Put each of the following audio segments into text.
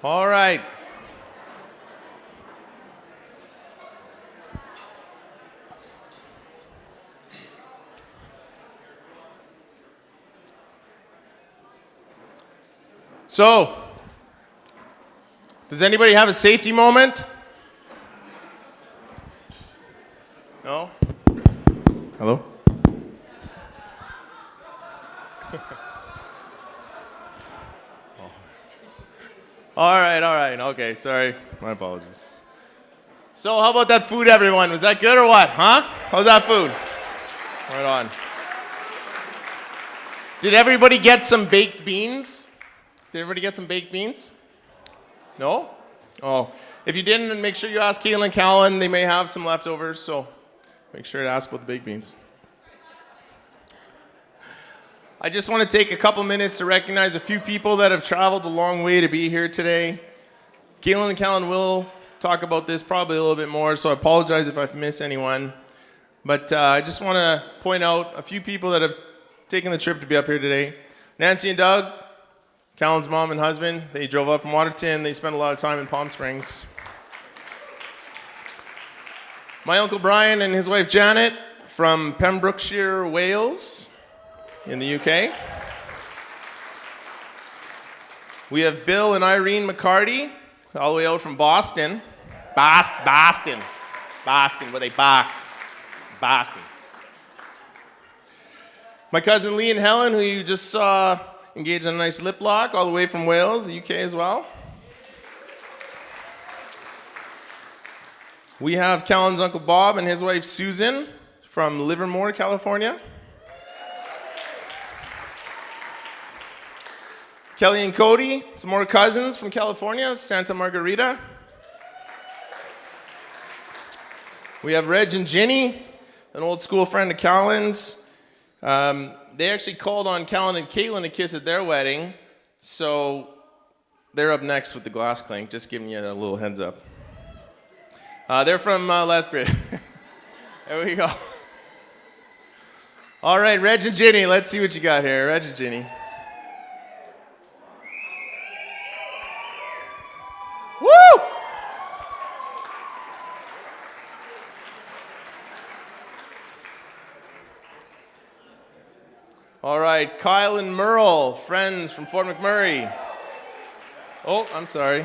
All right. So, does anybody have a safety moment? No? Hello? All right. Okay, sorry. My apologies. So, how about that food, everyone? Was that good or what? Huh? How's that food? Right on. Did everybody get some baked beans? Did everybody get some baked beans? No? Oh. If you didn't, then make sure you ask Kallin and Kallin. They may have some leftovers, so make sure to ask about the baked beans. I just want to take a couple minutes to recognize a few people that have traveled a long way to be here today. Kallin and Kallin will talk about this probably a little bit more, so I apologize if I've missed anyone. But I just want to point out a few people that have taken the trip to be up here today. Nancy and Doug, Kallin's mom and husband, they drove up from Waterton. They spent a lot of time in Palm Springs. My Uncle Brian and his wife Janet from Pembrokeshire, Wales, in the UK. We have Bill and Irene McCarty, all the way out from Boston. Boston, where they bark. Boston. My cousin Lee and Helen, who you just saw engage in a nice lip lock, all the way from Wales, the UK as well. We have Kallin's Uncle Bob and his wife Susan from Livermore, California. Kelly and Cody, some more cousins from California, Santa Margarita. We have Reg and Ginny, an old school friend of Kallin's. They actually called on Kallin and Caitlin to kiss at their wedding, so they're up next with the glass clink, just giving you a little heads up. They're from Lethbridge. There we go. All right, Reg and Ginny, let's see what you got here. Reg and Ginny. Woo! All right, Kyle and Merle, friends from Fort McMurray. Oh, I'm sorry.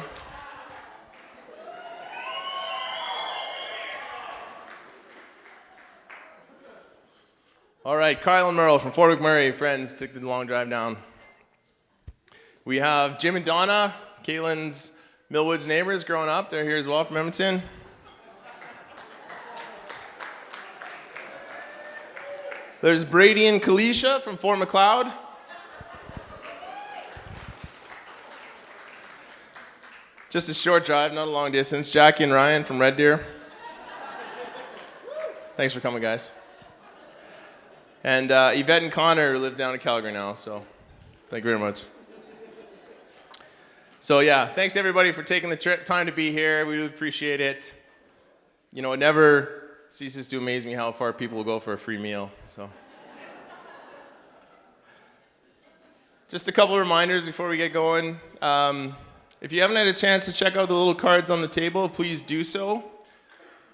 All right, Kyle and Merle from Fort McMurray, friends, took the long drive down. We have Jim and Donna, Caitlin's Millwoods neighbors growing up. They're here as well from Edmonton. There's Brady and Kalisha from Fort McLeod. Just a short drive, not a long distance. Jackie and Ryan from Red Deer. Thanks for coming, guys. And Yvette and Connor live down in Calgary now, so thank you very much. So yeah, thanks everybody for taking the time to be here. We really appreciate it. You know, it never ceases to amaze me how far people will go for a free meal. So, just a couple of reminders before we get going. If you haven't had a chance to check out the little cards on the table, please do so.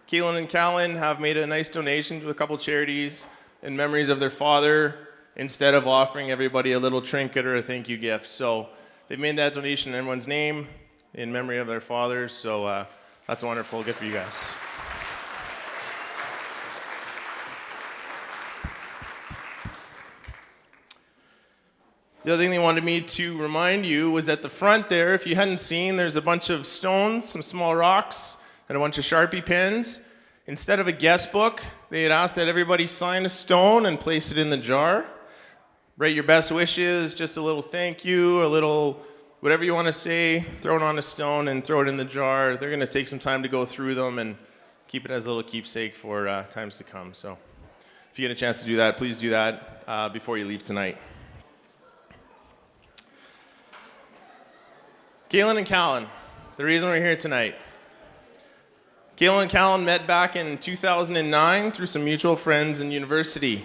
Kallin and Kallin have made a nice donation to a couple charities in memories of their father, instead of offering everybody a little trinket or a thank you gift. So they've made that donation in everyone's name in memory of their fathers. So that's wonderful. Good for you guys. The other thing they wanted me to remind you was at the front there, if you hadn't seen, there's a bunch of stones, some small rocks, and a bunch of Sharpie pens. Instead of a guest book, they had asked that everybody sign a stone and place it in the jar. Write your best wishes, just a little thank you, a little whatever you want to say, throw it on a stone and throw it in the jar. They're going to take some time to go through them and keep it as a little keepsake for times to come. So if you get a chance to do that, please do that before you leave tonight. Kallin and Kallin, the reason we're here tonight. Kallin and Kallin met back in 2009 through some mutual friends in university.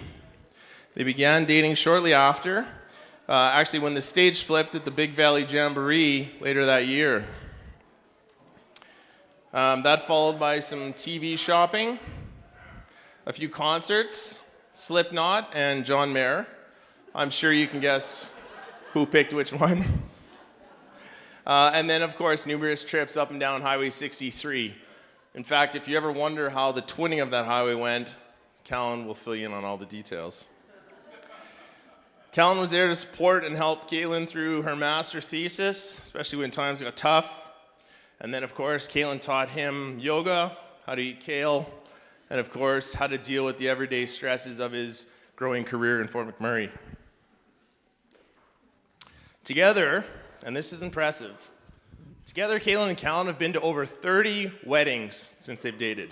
They began dating shortly after, actually when the stage flipped at the Big Valley Jamboree later that year. That followed by some TV shopping, a few concerts, Slipknot and John Mayer. I'm sure you can guess who picked which one. And then, of course, numerous trips up and down Highway 63. In fact, if you ever wonder how the twinning of that highway went, Kallin will fill you in on all the details. Kallin was there to support and help Kallin through her master thesis, especially when times got tough. And then, of course, Kallin taught him yoga, how to eat kale, and, of course, how to deal with the everyday stresses of his growing career in Fort McMurray. Together, and this is impressive, together Kallin and Kallin have been to over 30 weddings since they've dated.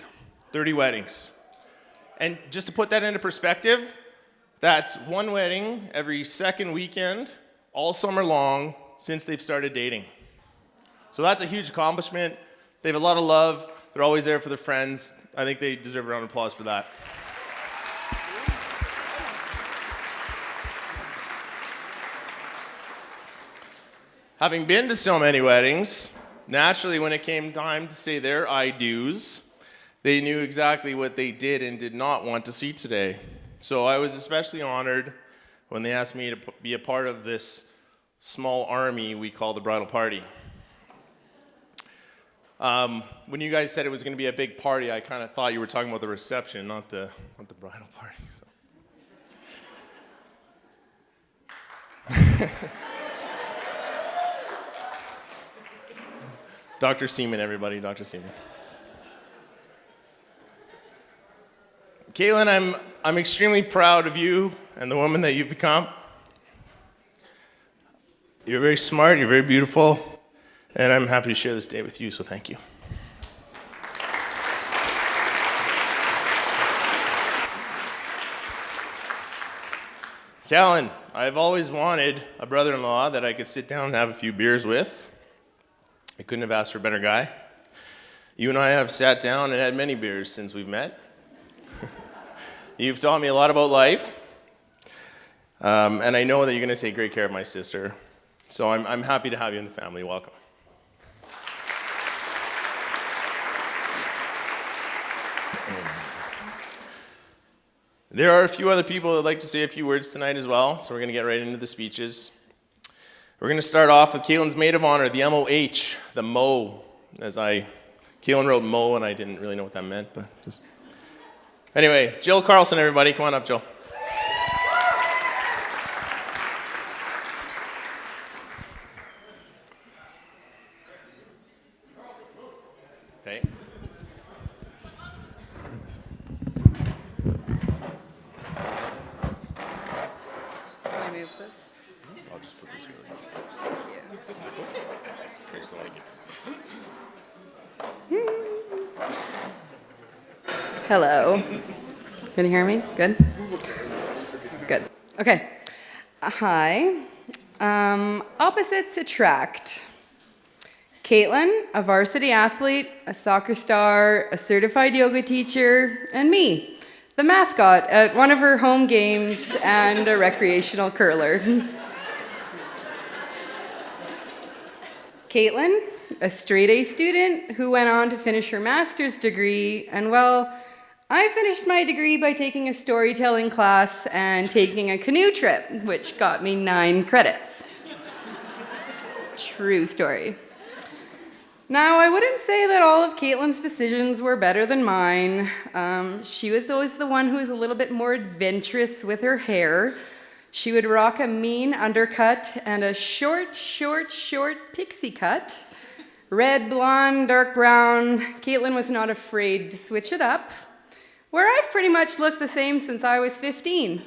30 weddings. And just to put that into perspective, that's one wedding every second weekend, all summer long, since they've started dating. So that's a huge accomplishment. They have a lot of love. They're always there for their friends. I think they deserve a round of applause for that. Having been to so many weddings, naturally when it came time to say their I do's, they knew exactly what they did and did not want to see today. So I was especially honored when they asked me to be a part of this small army we call the bridal party. When you guys said it was going to be a big party, I kind of thought you were talking about the reception, not the bridal party. So. Dr. Seaman, everybody, Dr. Seaman. Kallin, I'm extremely proud of you and the woman that you've become. You're very smart, you're very beautiful, and I'm happy to share this day with you, so thank you. Kallin, I've always wanted a brother-in-law that I could sit down and have a few beers with. I couldn't have asked for a better guy. You and I have sat down and had many beers since we've met. You've taught me a lot about life, and I know that you're going to take great care of my sister. So I'm happy to have you in the family. Welcome. There are a few other people that would like to say a few words tonight as well, so we're going to get right into the speeches. We're going to start off with Kallin's maid of honor, the MOH, the Mo. Kallin wrote Mo, and I didn't really know what that meant, but just... Anyway, Jill Carlson, everybody. Come on up, Jill. Okay. Can I move this? I'll just put this here. Thank you. Here's the light. Hello. Can you hear me? Good? Good. Okay. Hi. Opposites attract. Kallin, a varsity athlete, a soccer star, a certified yoga teacher, and me, the mascot at one of her home games and a recreational curler. Kallin, a straight-A student who went on to finish her master's degree, and well, I finished my degree by taking a storytelling class and taking a canoe trip, which got me 9 credits. True story. Now, I wouldn't say that all of Kallin's decisions were better than mine. She was always the one who was a little bit more adventurous with her hair. She would rock a mean undercut and a short pixie cut. Red, blonde, dark brown. Kallin was not afraid to switch it up, where I've pretty much looked the same since I was 15.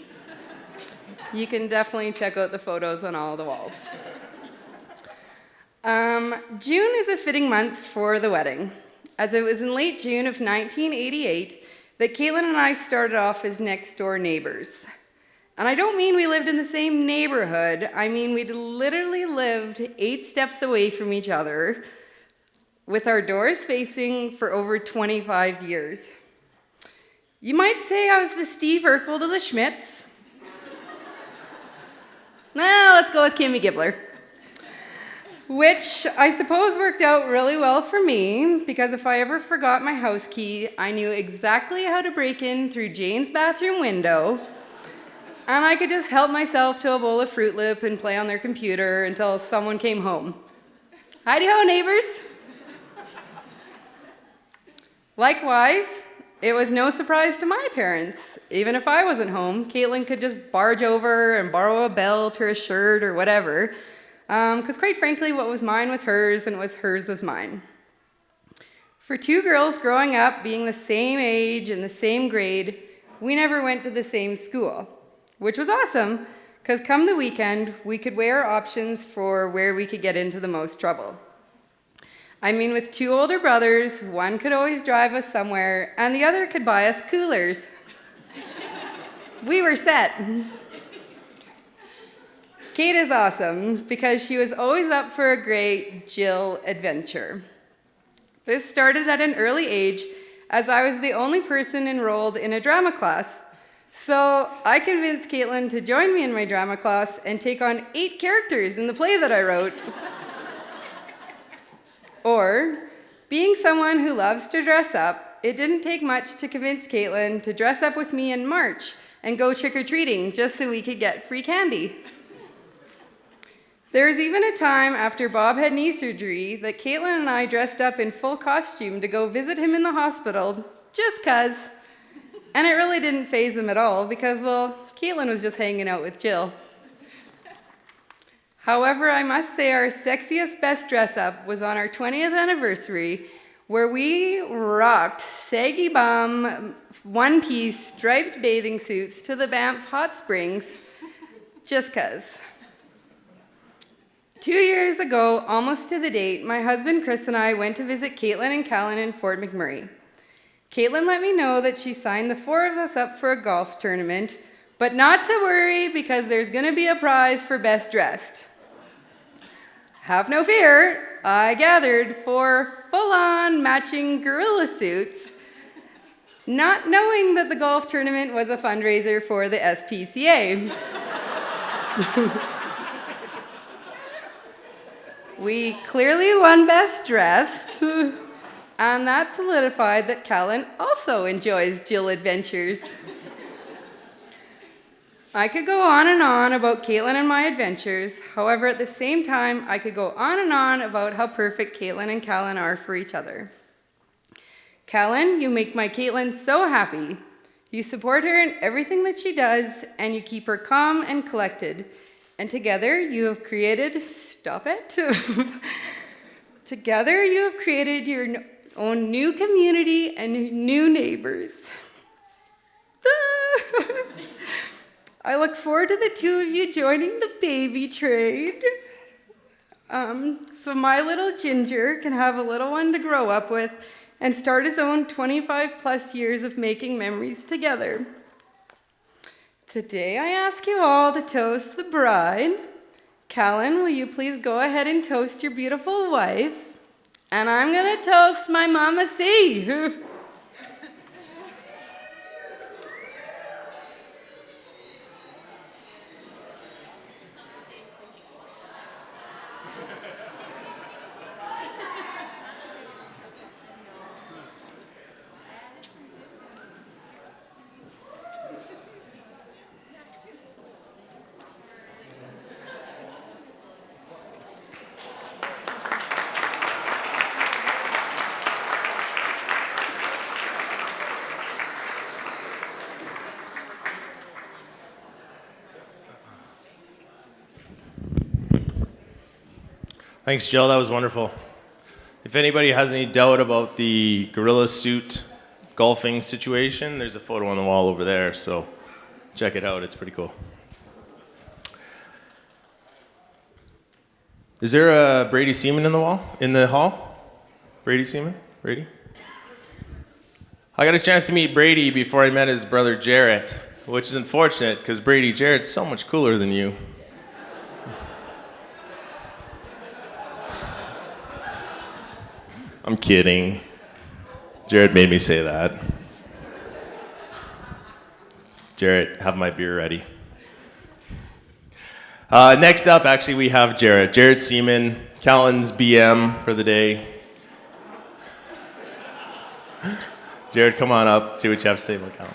You can definitely check out the photos on all the walls. June is a fitting month for the wedding, as it was in late June of 1988 that Kallin and I started off as next-door neighbors. And I don't mean we lived in the same neighborhood, I mean we literally lived 8 steps away from each other, with our doors facing for over 25 years. You might say I was the Steve Urkel to the Schmitz. Well, let's go with Kimmy Gibbler. Which I suppose worked out really well for me, because if I ever forgot my house key, I knew exactly how to break in through Jane's bathroom window, and I could just help myself to a bowl of Fruit Loop and play on their computer until someone came home. Heidi-ho, neighbors! Likewise, it was no surprise to my parents. Even if I wasn't home, Kallin could just barge over and borrow a belt or a shirt or whatever, because quite frankly, what was mine was hers, and what was hers was mine. For two girls growing up, being the same age and the same grade, we never went to the same school, which was awesome, because come the weekend, we could weigh our options for where we could get into the most trouble. I mean, with two older brothers, one could always drive us somewhere, and the other could buy us coolers. We were set. Kate is awesome because she was always up for a great Jill adventure. This started at an early age, as I was the only person enrolled in a drama class. So I convinced Kallin to join me in my drama class and take on 8 characters in the play that I wrote. Or, being someone who loves to dress up, it didn't take much to convince Kallin to dress up with me in March and go trick-or-treating just so we could get free candy. There was even a time after Bob had knee surgery that Kallin and I dressed up in full costume to go visit him in the hospital, just 'cause. And it really didn't faze him at all because, well, Kallin was just hanging out with Jill. However, I must say our sexiest best dress-up was on our 20th anniversary, where we rocked saggy bum, one-piece striped bathing suits to the Banff hot springs, just 'cause. 2 years ago, almost to the date, my husband Chris and I went to visit Kallin and Kallin in Fort McMurray. Kallin let me know that she signed the 4 of us up for a golf tournament, but not to worry because there's gonna be a prize for best dressed. Have no fear, I gathered 4 full-on matching gorilla suits, not knowing that the golf tournament was a fundraiser for the SPCA. We clearly won best dressed, and that solidified that Kallin also enjoys Jill adventures. I could go on and on about Kallin and my adventures. However, at the same time, I could go on and on about how perfect Kallin and Kallin are for each other. Kallin, you make my Kallin so happy. You support her in everything that she does, and you keep her calm and collected. And together, you have created, stop it. Together, you have created your own new community and new neighbors. I look forward to the 2 of you joining the baby trade. So my little Ginger can have a little one to grow up with and start his own 25 plus years of making memories together. Today I ask you all to toast the bride. Kallin, will you please go ahead and toast your beautiful wife? And I'm gonna toast my Mama C. Thanks, Jill. That was wonderful. If anybody has any doubt about the gorilla suit golfing situation, there's a photo on the wall over there, so check it out. It's pretty cool. Is there a Brady Seaman in the hall? Brady Seaman? Brady? I got a chance to meet Brady before I met his brother Jarrett, which is unfortunate because Brady Jarrett's so much cooler than you. I'm kidding. Jared made me say that. Jarrett, have my beer ready. Next up, actually, we have Jared. Jared Seaman Kallin's BM for the day. Jared, come on up, see what you have to say about Kallin.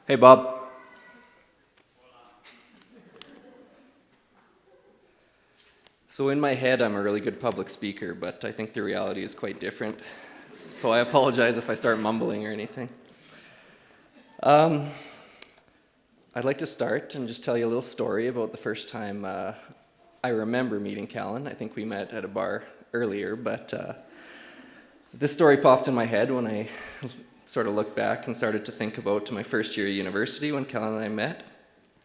Hey, Bob. So in my head, I'm a really good public speaker, but I think the reality is quite different. So I apologize if I start mumbling or anything. I'd like to start and just tell you a little story about the first time I remember meeting Kallin. I think we met at a bar earlier, but this story popped in my head when I sort of looked back and started to think about to my first year of university when Kallin and I met.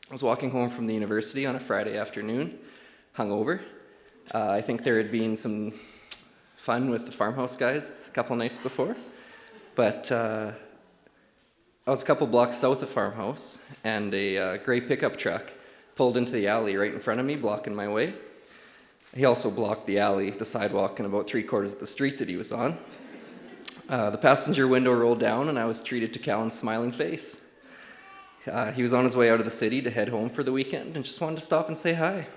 I was walking home from the university on a Friday afternoon, hungover. I think there had been some fun with the farmhouse guys a couple nights before, but I was a couple blocks south of farmhouse, and a gray pickup truck pulled into the alley right in front of me, blocking my way. He also blocked the alley, the sidewalk, and about 3/4 of the street that he was on. The passenger window rolled down, and I was treated to Kallin's smiling face. He was on his way out of the city to head home for the weekend and just wanted to stop and say hi.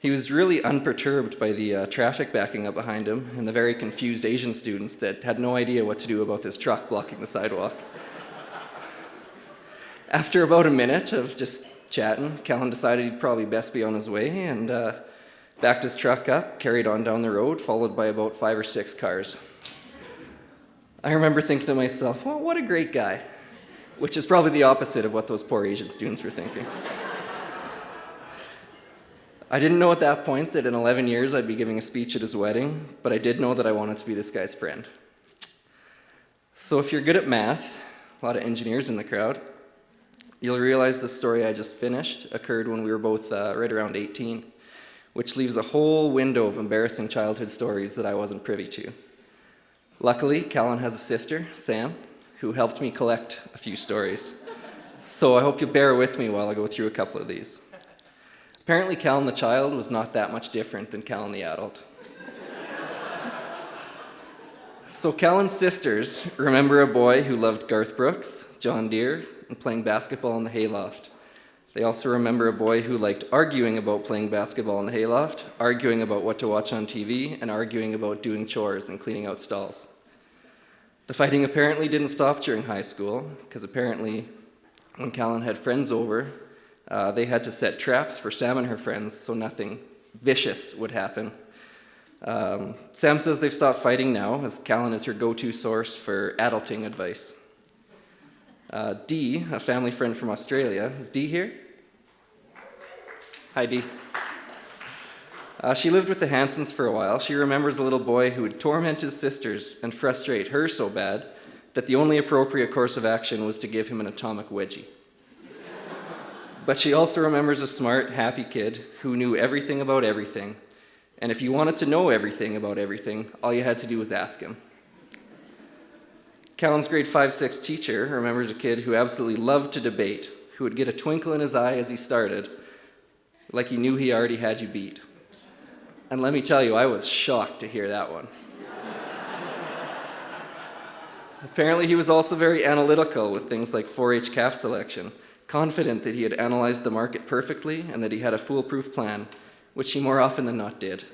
He was really unperturbed by the traffic backing up behind him and the very confused Asian students that had no idea what to do about this truck blocking the sidewalk. After about a minute of just chatting, Kallin decided he'd probably best be on his way and backed his truck up, carried on down the road, followed by about 5 or 6 cars. I remember thinking to myself, well, what a great guy, which is probably the opposite of what those poor Asian students were thinking. I didn't know at that point that in 11 years I'd be giving a speech at his wedding, but I did know that I wanted to be this guy's friend. So if you're good at math, a lot of engineers in the crowd, you'll realize the story I just finished occurred when we were both right around 18, which leaves a whole window of embarrassing childhood stories that I wasn't privy to. Luckily, Kallin has a sister, Sam, who helped me collect a few stories. So I hope you'll bear with me while I go through a couple of these. Apparently, Kallin the child was not that much different than Kallin the adult. So Kallin's sisters remember a boy who loved Garth Brooks, John Deere, and playing basketball in the hayloft. They also remember a boy who liked arguing about playing basketball in the hayloft, arguing about what to watch on TV, and arguing about doing chores and cleaning out stalls. The fighting apparently didn't stop during high school, because apparently when Kallin had friends over, they had to set traps for Sam and her friends so nothing vicious would happen. Sam says they've stopped fighting now, as Kallin is her go-to source for adulting advice. Dee, a family friend from Australia, is Dee here? Hi, Dee. She lived with the Hansons for a while. She remembers a little boy who would torment his sisters and frustrate her so bad that the only appropriate course of action was to give him an atomic wedgie. But she also remembers a smart, happy kid who knew everything about everything. And if you wanted to know everything about everything, all you had to do was ask him. Kallin's grade 5-6 teacher remembers a kid who absolutely loved to debate, who would get a twinkle in his eye as he started, like he knew he already had you beat. And let me tell you, I was shocked to hear that one. Apparently, he was also very analytical with things like 4-H calf selection, confident that he had analyzed the market perfectly and that he had a foolproof plan, which he more often than not did.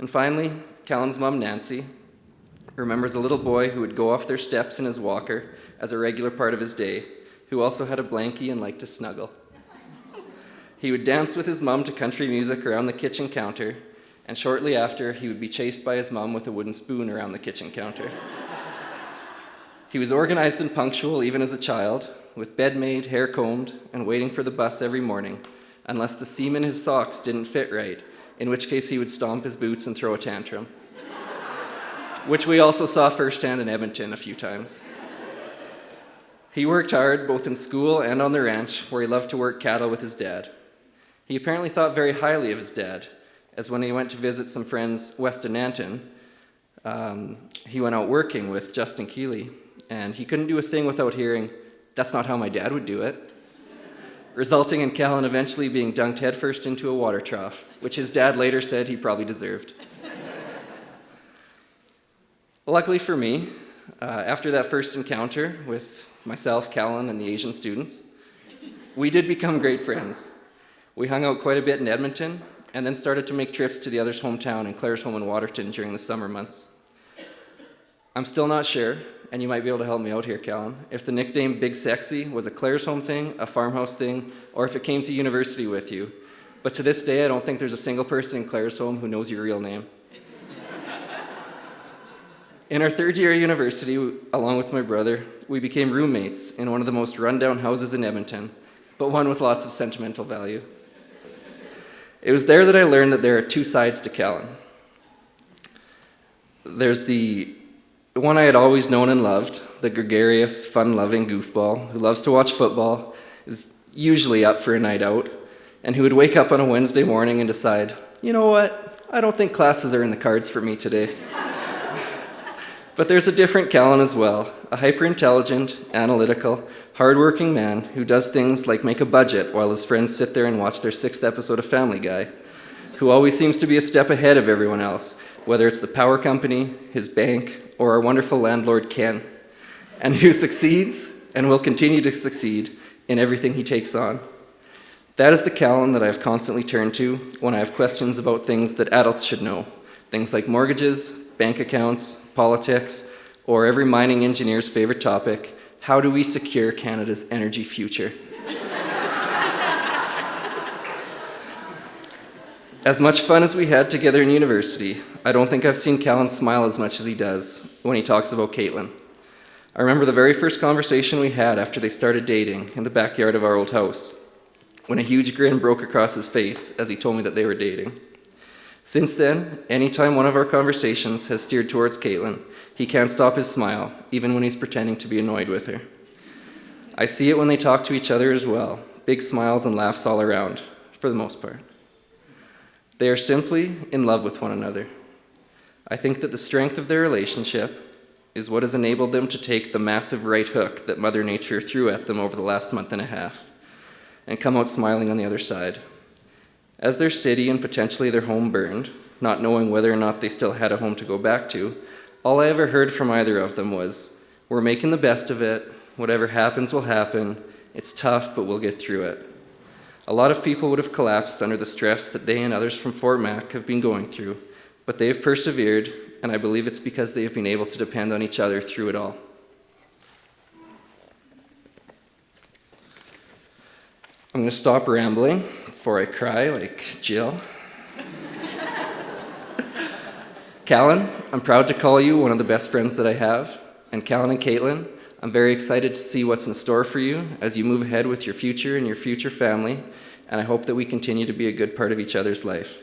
And finally, Kallin's mom, Nancy, remembers a little boy who would go off their steps in his walker as a regular part of his day, who also had a blankie and liked to snuggle. He would dance with his mom to country music around the kitchen counter, and shortly after, he would be chased by his mom with a wooden spoon around the kitchen counter. He was organized and punctual even as a child, with bed made, hair combed, and waiting for the bus every morning, unless the seam in his socks didn't fit right, in which case he would stomp his boots and throw a tantrum, which we also saw firsthand in Edmonton a few times. He worked hard, both in school and on the ranch, where he loved to work cattle with his dad. He apparently thought very highly of his dad, as when he went to visit some friends west of Nanton, He went out working with Justin Keeley, and he couldn't do a thing without hearing, "That's not how my dad would do it," resulting in Kallin eventually being dunked headfirst into a water trough, which his dad later said he probably deserved. Luckily for me, after that first encounter with myself, Kallin, and the Asian students, we did become great friends. We hung out quite a bit in Edmonton, and then started to make trips to the other's hometown in Clare's home in Waterton during the summer months. I'm still not sure, and you might be able to help me out here, Kallin, if the nickname Big Sexy was a Clare's home thing, a farmhouse thing, or if it came to university with you. But to this day, I don't think there's a single person in Clare's home who knows your real name. In our third year of university, along with my brother, we became roommates in one of the most rundown houses in Edmonton, but one with lots of sentimental value. It was there that I learned that there are two sides to Kallin. There's the one I had always known and loved, the gregarious, fun-loving goofball who loves to watch football, is usually up for a night out, and who would wake up on a Wednesday morning and decide, "You know what, I don't think classes are in the cards for me today." But there's a different Kallin as well, a hyper-intelligent, analytical, hard-working man who does things like make a budget while his friends sit there and watch their 6th episode of Family Guy, who always seems to be a step ahead of everyone else, whether it's the power company, his bank, or our wonderful landlord Ken, and who succeeds and will continue to succeed in everything he takes on. That is the Kallin that I have constantly turned to when I have questions about things that adults should know, things like mortgages, bank accounts, politics, or every mining engineer's favorite topic, how do we secure Canada's energy future? As much fun as we had together in university, I don't think I've seen Kallin smile as much as he does when he talks about Caitlin. I remember the very first conversation we had after they started dating in the backyard of our old house, when a huge grin broke across his face as he told me that they were dating. Since then, anytime one of our conversations has steered towards Caitlin, he can't stop his smile, even when he's pretending to be annoyed with her. I see it when they talk to each other as well, big smiles and laughs all around, for the most part. They are simply in love with one another. I think that the strength of their relationship is what has enabled them to take the massive right hook that Mother Nature threw at them over the last month and a half, and come out smiling on the other side. As their city and potentially their home burned, not knowing whether or not they still had a home to go back to, all I ever heard from either of them was, "We're making the best of it. Whatever happens will happen. It's tough, but we'll get through it." A lot of people would have collapsed under the stress that they and others from Fort Mac have been going through, but they have persevered, and I believe it's because they have been able to depend on each other through it all. I'm going to stop rambling before I cry like Jill. Kallin, I'm proud to call you one of the best friends that I have. And Kallin and Caitlin, I'm very excited to see what's in store for you as you move ahead with your future and your future family, and I hope that we continue to be a good part of each other's life.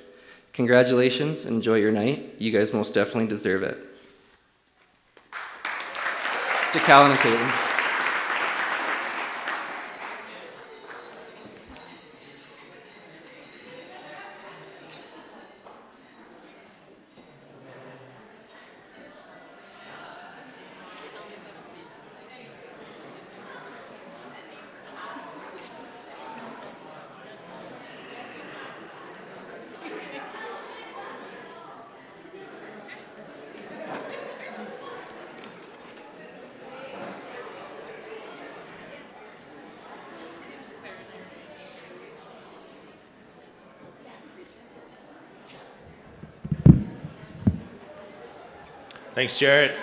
Congratulations, enjoy your night. You guys most definitely deserve it. To Kallin and Caitlin. Thanks, Jarrett.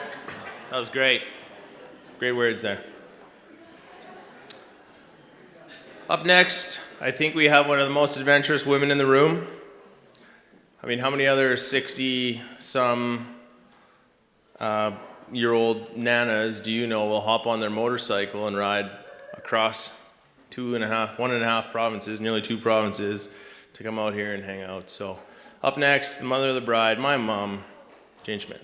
That was great. Great words there. Up next, I think we have one of the most adventurous women in the room. I mean, how many other 60-some year-old nanas do you know will hop on their motorcycle and ride across 1.5 provinces, nearly 2 provinces, to come out here and hang out? So, up next, the mother of the bride, my mom, Jane Schmidt.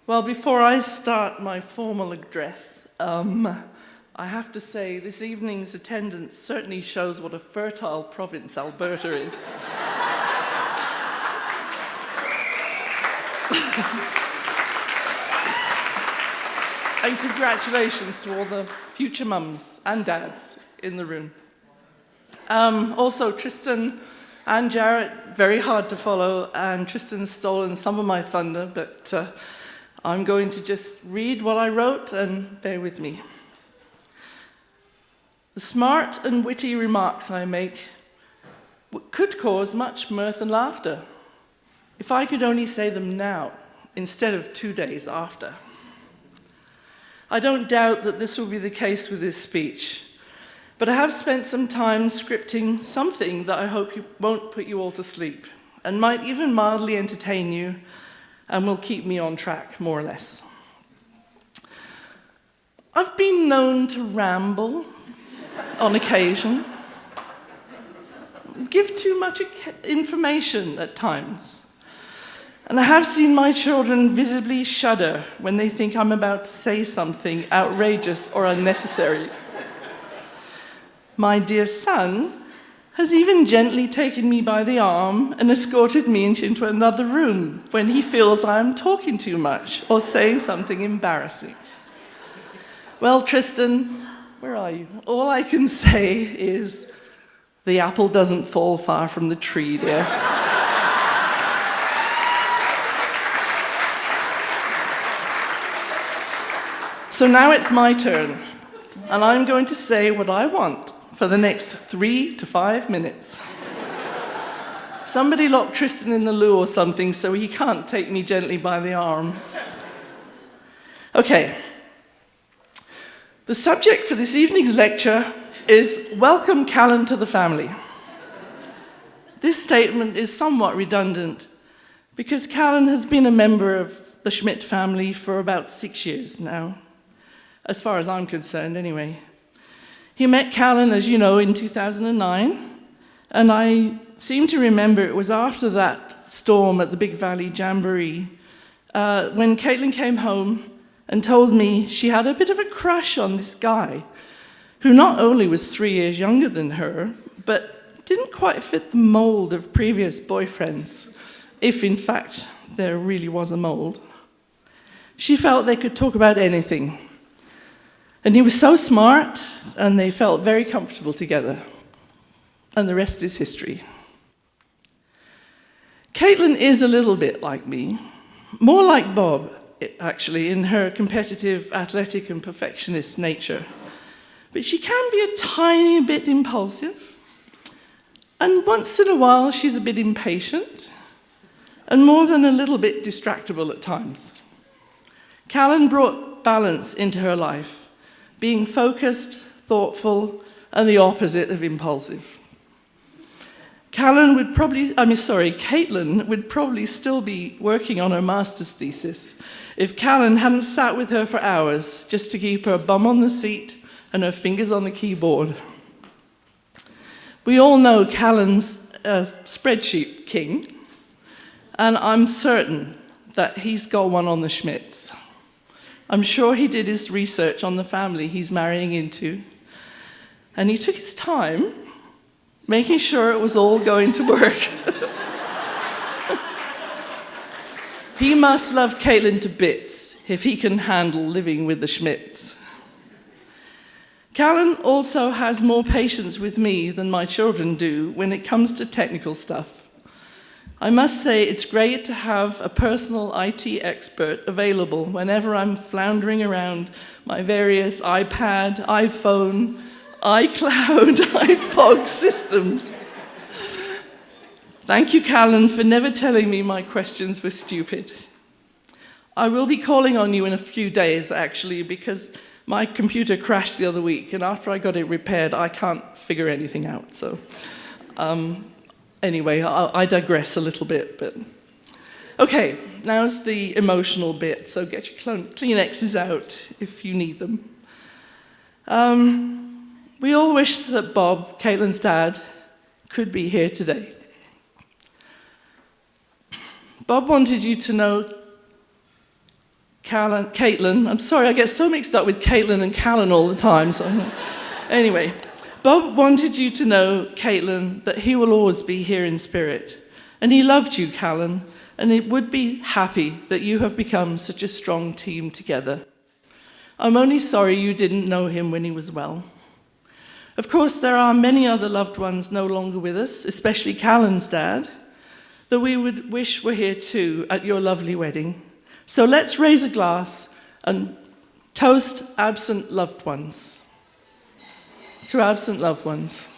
Well, before I start my formal address, I have to say this evening's attendance certainly shows what a fertile province Alberta is. And congratulations to all the future mums and dads in the room. Also, Tristan and Jarrett, very hard to follow, and Tristan's stolen some of my thunder, but I'm going to just read what I wrote and bear with me. The smart and witty remarks I make could cause much mirth and laughter if I could only say them now instead of 2 days after. I don't doubt that this will be the case with this speech, but I have spent some time scripting something that I hope won't put you all to sleep and might even mildly entertain you and will keep me on track, more or less. I've been known to ramble on occasion, give too much information at times. And I have seen my children visibly shudder when they think I'm about to say something outrageous or unnecessary. My dear son has even gently taken me by the arm and escorted me into another room when he feels I am talking too much or saying something embarrassing. Well, Tristan, where are you? All I can say is, the apple doesn't fall far from the tree, dear. So now it's my turn, and I'm going to say what I want for the next 3 to 5 minutes. Somebody lock Tristan in the loo or something so he can't take me gently by the arm. Okay. The subject for this evening's lecture is Welcome Kallin to the Family. This statement is somewhat redundant because Kallin has been a member of the Schmidt family for about 6 years now, as far as I'm concerned anyway. He met Kallin, as you know, in 2009, and I seem to remember it was after that storm at the Big Valley Jamboree when Caitlin came home and told me she had a bit of a crush on this guy who not only was 3 years younger than her, but didn't quite fit the mold of previous boyfriends, if in fact there really was a mold. She felt they could talk about anything. And he was so smart, and they felt very comfortable together. And the rest is history. Caitlin is a little bit like me, more like Bob, actually, in her competitive, athletic, and perfectionist nature. But she can be a tiny bit impulsive, and once in a while she's a bit impatient, and more than a little bit distractible at times. Kallin brought balance into her life, being focused, thoughtful, and the opposite of impulsive. Caitlin would probably still be working on her master's thesis if Kallin hadn't sat with her for hours just to keep her bum on the seat and her fingers on the keyboard. We all know Kallin's a spreadsheet king, and I'm certain that he's got one on the Schmidts. I'm sure he did his research on the family he's marrying into, and he took his time making sure it was all going to work. He must love Caitlin to bits if he can handle living with the Schmidts. Kallin also has more patience with me than my children do when it comes to technical stuff. I must say it's great to have a personal IT expert available whenever I'm floundering around my various iPad, iPhone, iCloud, iFog systems. Thank you, Kallin, for never telling me my questions were stupid. I will be calling on you in a few days, actually, because my computer crashed the other week, and after I got it repaired, I can't figure anything out. So, anyway, I digress a little bit, but okay, now's the emotional bit, so get your Kleenexes out if you need them. We all wish that Bob, Caitlin's dad, could be here today. Bob wanted you to know Caitlin. I'm sorry, I get so mixed up with Caitlin and Kallin all the time. So anyway, Bob wanted you to know, Caitlin, that he will always be here in spirit. And he loved you, Kallin, and he would be happy that you have become such a strong team together. I'm only sorry you didn't know him when he was well. Of course, there are many other loved ones no longer with us, especially Callan's dad, that we would wish were here too at your lovely wedding. So let's raise a glass and toast absent loved ones. To absent loved ones.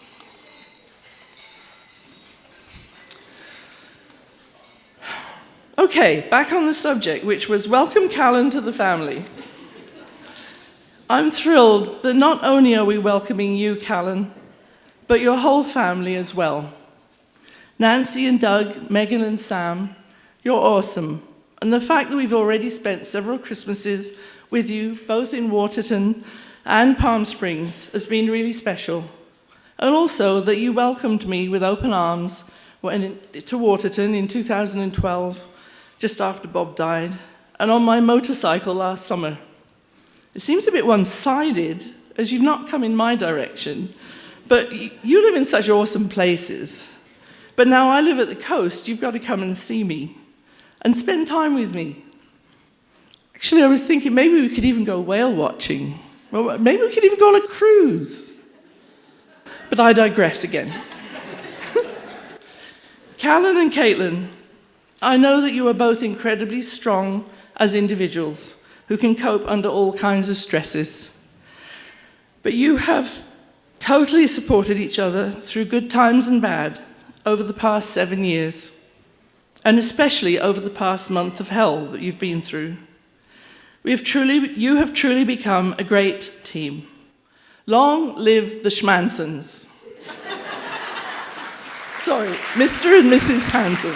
Okay, back on the subject, which was welcome Kallin to the family. I'm thrilled that not only are we welcoming you, Kallin, but your whole family as well. Nancy and Doug, Megan and Sam, you're awesome. And the fact that we've already spent several Christmases with you, both in Waterton and Palm Springs, has been really special. And also that you welcomed me with open arms to Waterton in 2012, just after Bob died, and on my motorcycle last summer. It seems a bit one-sided, as you've not come in my direction, but you live in such awesome places. But now I live at the coast, you've got to come and see me and spend time with me. Actually, I was thinking maybe we could even go whale watching. Well, maybe we could even go on a cruise. But I digress again. Kallin and Caitlin, I know that you are both incredibly strong as individuals who can cope under all kinds of stresses. But you have totally supported each other through good times and bad over the past 7 years, and especially over the past month of hell that you've been through. You have truly become a great team. Long live the Schmansons. Sorry, Mr. and Mrs. Hanson.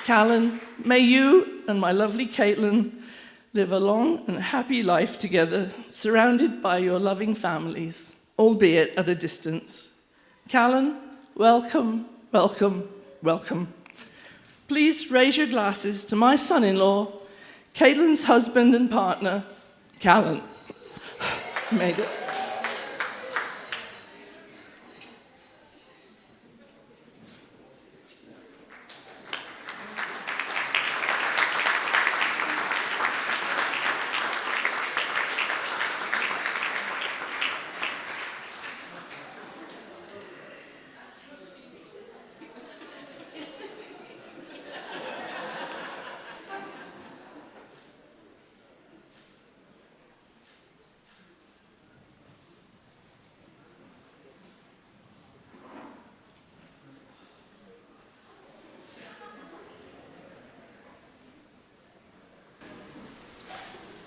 Kallin, may you and my lovely Caitlin live a long and happy life together, surrounded by your loving families, albeit at a distance. Kallin, welcome, welcome, welcome. Please raise your glasses to my son-in-law, Caitlin's husband and partner, Kallin. Made it.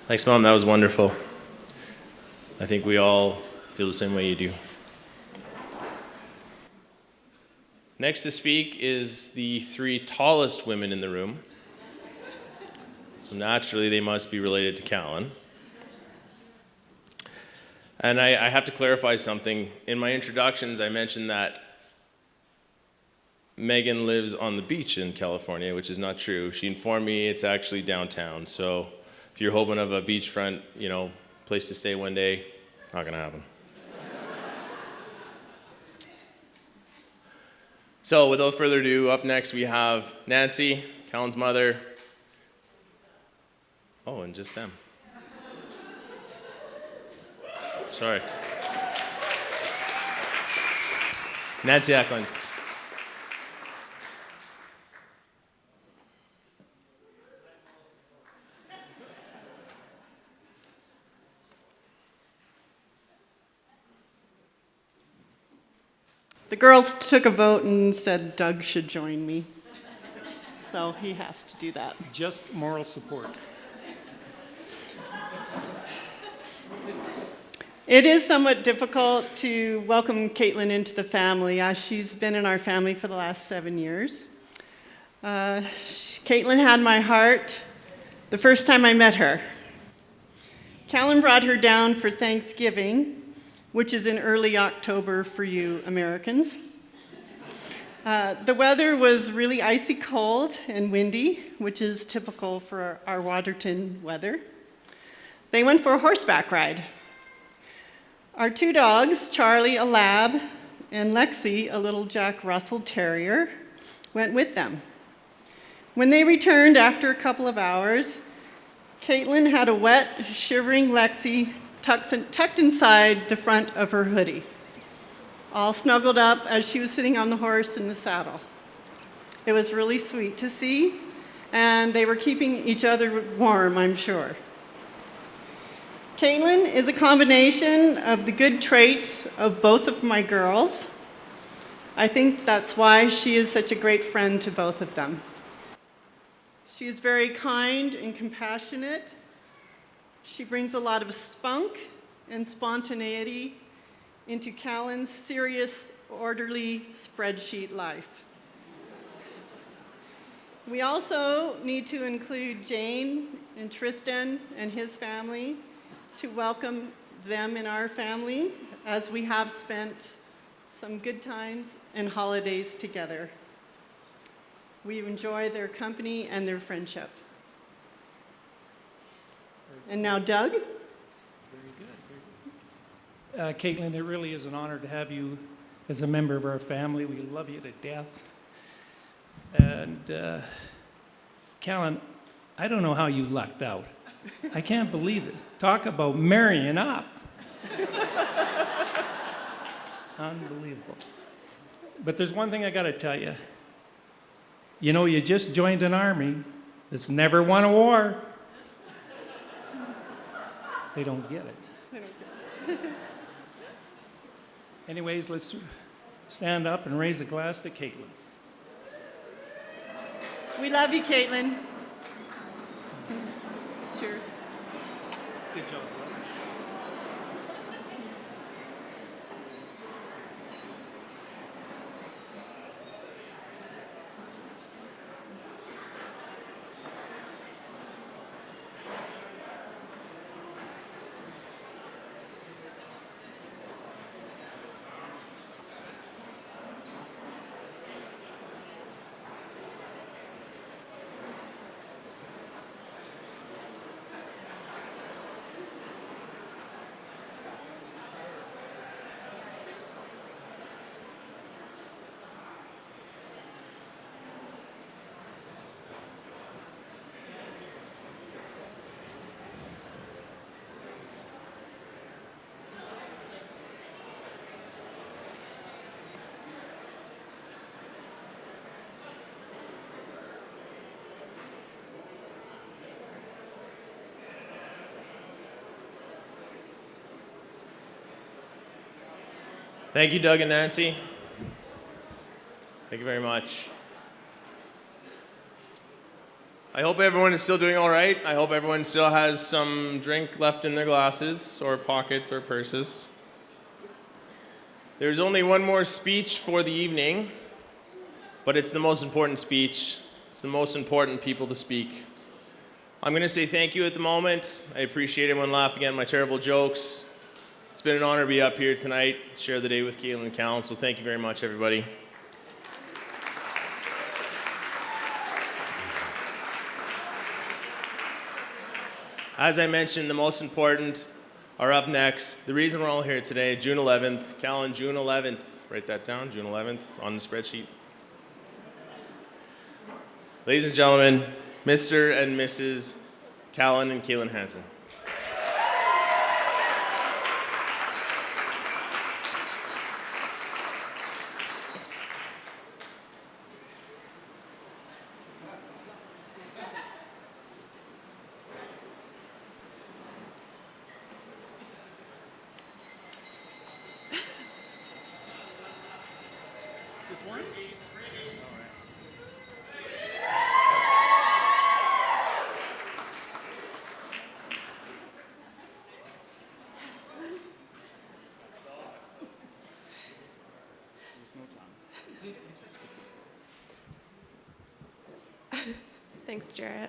Thanks, Mom. That was wonderful. I think we all feel the same way you do. Next to speak is the 3 tallest women in the room. So naturally, they must be related to Kallin. And I have to clarify something. In my introductions, I mentioned that Megan lives on the beach in California, which is not true. She informed me it's actually downtown. So if you're hoping of a beachfront, place to stay one day, not gonna happen. So without further ado, up next we have Nancy, Kallin's mother. Oh, and just them. Sorry. Nancy Ackland. The girls took a vote and said Doug should join me. So he has to do that. Just moral support. It is somewhat difficult to welcome Caitlin into the family. She's been in our family for the last 7 years. Caitlin had my heart the first time I met her. Kallin brought her down for Thanksgiving, which is in early October for you Americans. The weather was really icy cold and windy, which is typical for our Waterton weather. They went for a horseback ride. Our two dogs, Charlie, a lab, and Lexi, a little Jack Russell Terrier, went with them. When they returned after a couple of hours, Kallin had a wet, shivering Lexi tucked inside the front of her hoodie, all snuggled up as she was sitting on the horse in the saddle. It was really sweet to see, and they were keeping each other warm, I'm sure. Kallin is a combination of the good traits of both of my girls. I think that's why she is such a great friend to both of them. She is very kind and compassionate. She brings a lot of spunk and spontaneity into Kallin's serious, orderly spreadsheet life. We also need to include Jane and Tristan and his family to welcome them in our family, as we have spent some good times and holidays together. We enjoy their company and their friendship. And now Doug? Kallin, it really is an honor to have you as a member of our family. We love you to death. And Kallin, I don't know how you lucked out. I can't believe it. Talk about marrying up. Unbelievable. But there's one thing I got to tell you. You know, you just joined an army that's never won a war. They don't get it. Anyways, let's stand up and raise a glass to Kallin. We love you, Kallin. Cheers. Good job. Thank you, Doug and Nancy. Thank you very much. I hope everyone is still doing all right. I hope everyone still has some drink left in their glasses or pockets or purses. There's only one more speech for the evening, but it's the most important speech. It's the most important people to speak. I'm going to say thank you at the moment. I appreciate everyone laughing at my terrible jokes. It's been an honor to be up here tonight, share the day with Kallin and Kallin, so thank you very much, everybody. As I mentioned, the most important are up next. The reason we're all here today, June 11th, Kallin, June 11th. Write that down, June 11th, on the spreadsheet. Ladies and gentlemen, Mr. and Mrs. Kallin and Kallin Hansen. Just one? Thanks, Jarrett.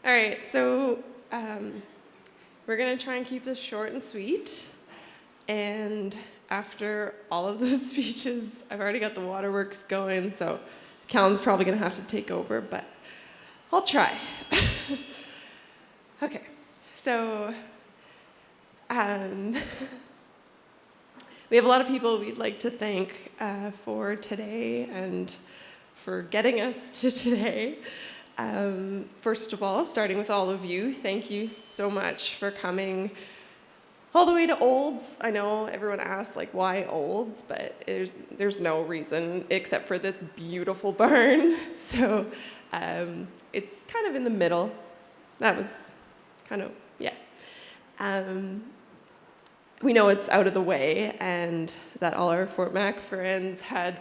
All right, so we're going to try and keep this short and sweet. And after all of those speeches, I've already got the waterworks going, so Kallin's probably going to have to take over, but I'll try. Okay, so we have a lot of people we'd like to thank for today and for getting us to today. First of all, starting with all of you, thank you so much for coming all the way to Olds. I know everyone asks, like, why Olds? But there's no reason except for this beautiful barn. So it's kind of in the middle. That was kind of, yeah. We know it's out of the way and that all our Fort Mac friends had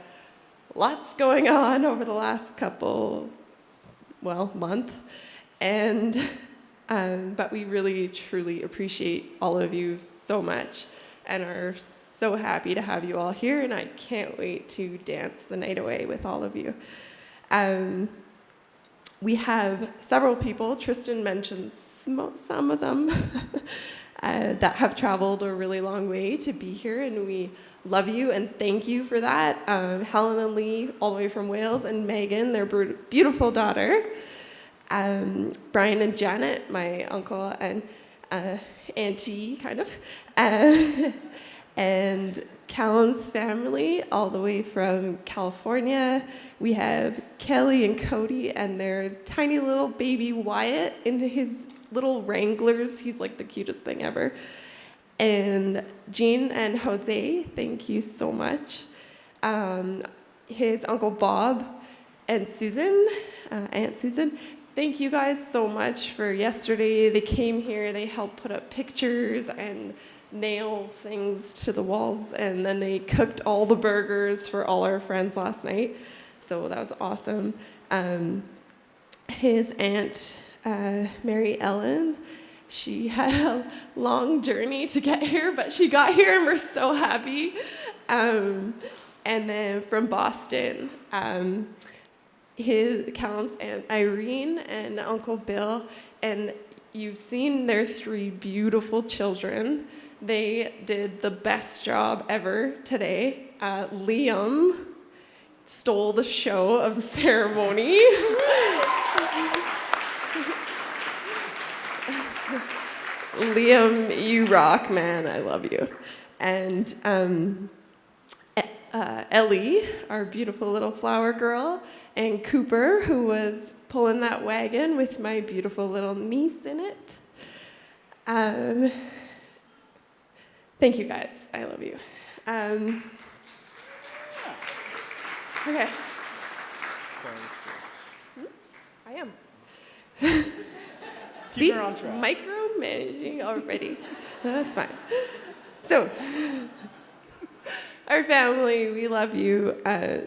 lots going on over the last month. And but we really, truly appreciate all of you so much and are so happy to have you all here, and I can't wait to dance the night away with all of you. We have several people, Tristan mentioned some of them, that have traveled a really long way to be here, and we love you and thank you for that. Helen and Lee, all the way from Wales, and Megan, their beautiful daughter. Brian and Janet, my uncle and auntie, kind of, and Kallin's family, all the way from California. We have Kelly and Cody and their tiny little baby Wyatt in his little Wranglers. He's like the cutest thing ever. And Jean and Jose, thank you so much. His Uncle Bob and Susan, Aunt Susan, thank you guys so much for yesterday. They came here, they helped put up pictures and nail things to the walls, and then they cooked all the burgers for all our friends last night. So that was awesome. His aunt, Mary Ellen, she had a long journey to get here, but she got here and we're so happy. And then from Boston, Kallin's Aunt Irene and Uncle Bill, and you've seen their 3 beautiful children. They did the best job ever today. Liam stole the show of the ceremony. Liam, you rock, man. I love you. And Ellie, our beautiful little flower girl, and Cooper, who was pulling that wagon with my beautiful little niece in it. Thank you, guys. I love you. Okay. I am. See, micromanaging already. That's fine. So, our family, we love you.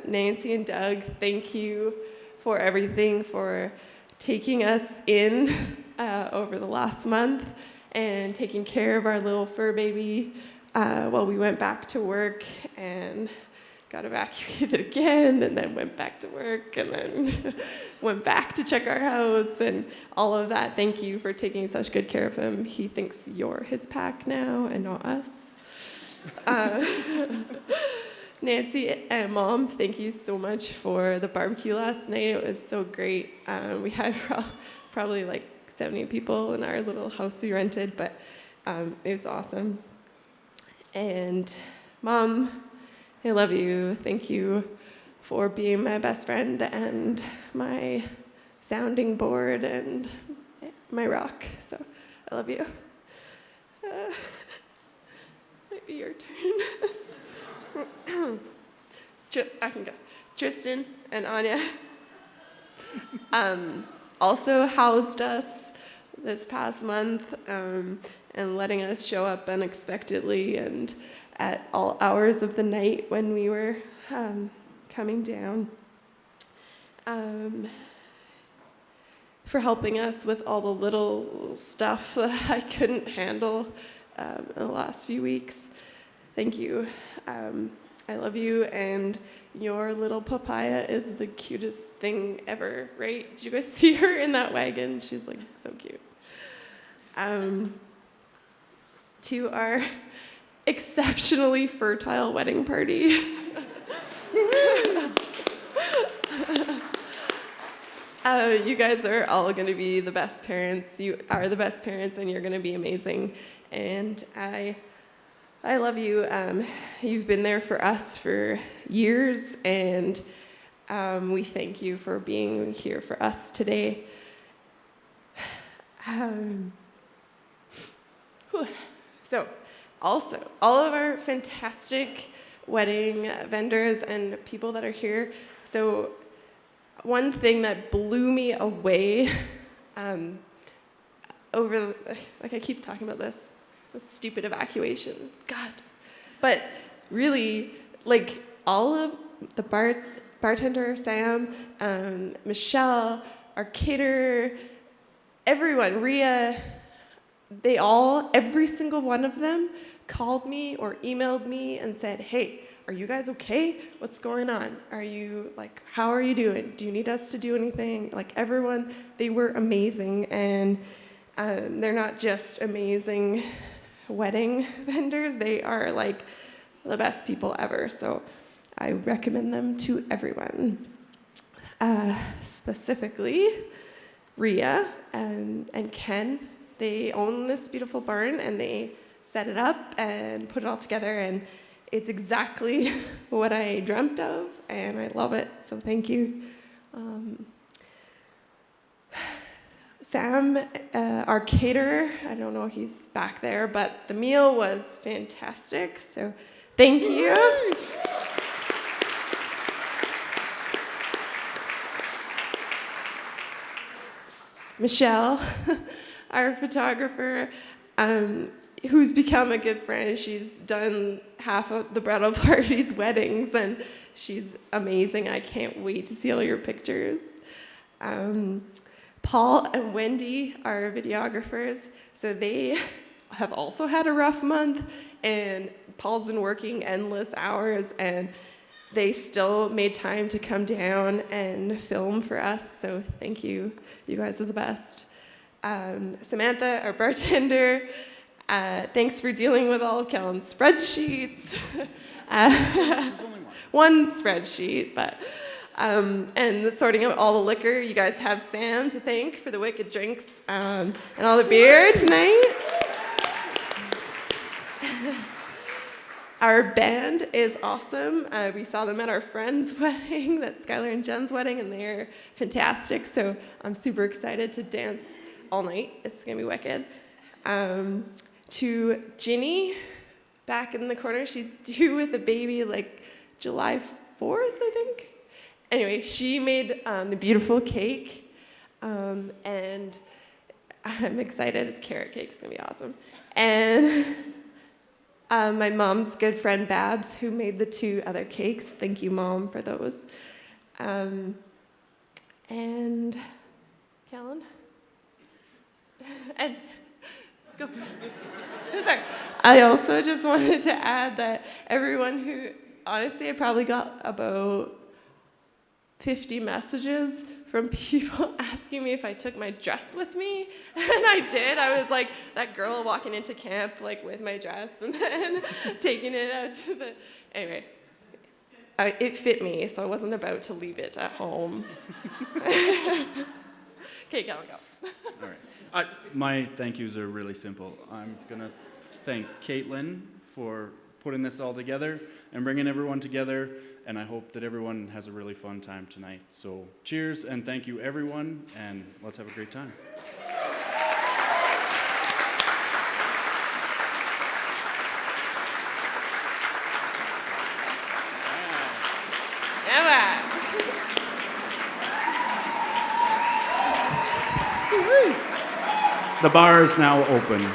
Nancy and Doug, thank you for everything, for taking us in over the last month and taking care of our little fur baby while we went back to work and got evacuated again, and then went back to work, and then went back to check our house and all of that. Thank you for taking such good care of him. He thinks you're his pack now and not us. Nancy and Mom, thank you so much for the barbecue last night. It was so great. We had probably like 70 people in our little house we rented, but it was awesome. And Mom, I love you. Thank you for being my best friend and my sounding board and my rock. So I love you. Might be your turn. I can go. Tristan and Anya also housed us this past month and letting us show up unexpectedly and at all hours of the night when we were coming down. For helping us with all the little stuff that I couldn't handle in the last few weeks. Thank you. I love you, and your little papaya is the cutest thing ever, right? Did you guys see her in that wagon? She's like so cute. To our exceptionally fertile wedding party. You guys are all going to be the best parents. You are the best parents, and you're going to be amazing. And I love you. You've been there for us for years, and we thank you for being here for us today. So, also, all of our fantastic wedding vendors and people that are here. So, one thing that blew me away I keep talking about this stupid evacuation. God. But really, like, all of the bartender, Sam, Michelle, our caterer, everyone, Rhea, every single one of them called me or emailed me and said, hey, are you guys okay? What's going on? How are you doing? Do you need us to do anything? Like, everyone, they were amazing, and they're not just amazing wedding vendors, they are like the best people ever, so I recommend them to everyone. Specifically, Rhea and Ken, they own this beautiful barn, and they set it up and put it all together, and it's exactly what I dreamt of, and I love it, so thank you. Sam, our caterer, I don't know if he's back there, but the meal was fantastic, so thank you. Michelle, our photographer, who's become a good friend. She's done half of the bridal party's weddings, and she's amazing. I can't wait to see all your pictures. Paul and Wendy are videographers, so they have also had a rough month, and Paul's been working endless hours, and they still made time to come down and film for us, so thank you. You guys are the best. Samantha, our bartender, thanks for dealing with all of Kallin's spreadsheets. One spreadsheet, but and sorting out all the liquor. You guys have Sam to thank for the wicked drinks and all the beer tonight. Our band is awesome. We saw them at our friend's wedding, that's Skylar and Jen's wedding, and they're fantastic. So I'm super excited to dance all night. It's gonna be wicked. To Ginny, back in the corner, she's due with a baby like July 4th, I think. Anyway, she made the beautiful cake, and I'm excited. It's carrot cake. It's gonna be awesome. And my mom's good friend Babs, who made the 2 other cakes. Thank you, Mom, for those. And Kallin? And go. Sorry. I also just wanted to add that everyone who, honestly, I probably got about 50 messages from people asking me if I took my dress with me, and I did. I was like that girl walking into camp like with my dress and then taking it out to the, anyway, it fit me, so I wasn't about to leave it at home. Okay, go. All right. My thank yous are really simple. I'm gonna thank Caitlin for putting this all together and bringing everyone together, and I hope that everyone has a really fun time tonight. So cheers, and thank you everyone, and let's have a great time. The bar is now open.